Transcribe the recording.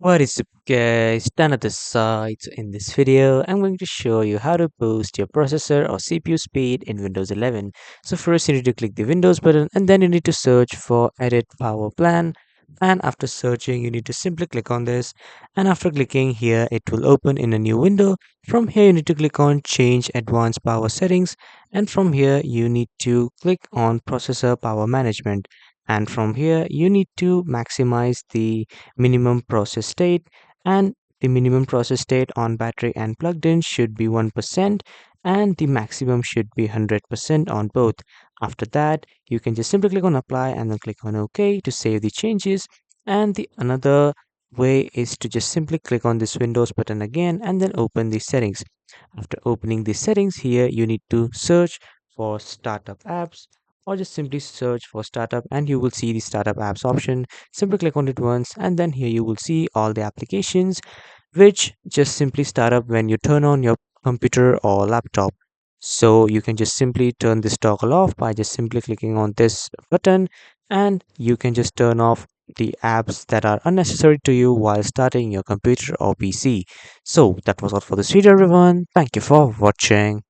What is up guys, Dan at the side. In this video, I'm going to show you how to boost your processor or CPU speed in Windows 11. So first you need to click the Windows button and then you need to search for Edit Power Plan. And after searching, you need to simply click on this. And after clicking here, it will open in a new window. From here, you need to click on Change Advanced Power Settings. And from here, you need to click on Processor Power Management. And from here, you need to maximize the minimum process state, and the minimum process state on battery and plugged in should be 1%, and the maximum should be 100% on both. After that, you can just simply click on apply and then click on OK to save the changes. And the another way is to just simply click on this Windows button again and then open the settings. After opening the settings here, you need to search for startup apps, or just simply search for startup and you will see the startup apps option. Simply click on it once and then here you will see all the applications which just simply start up when you turn on your computer or laptop. So you can just simply turn this toggle off by just simply clicking on this button, and you can just turn off the apps that are unnecessary to you while starting your computer or PC. So that was all for this video everyone. Thank you for watching.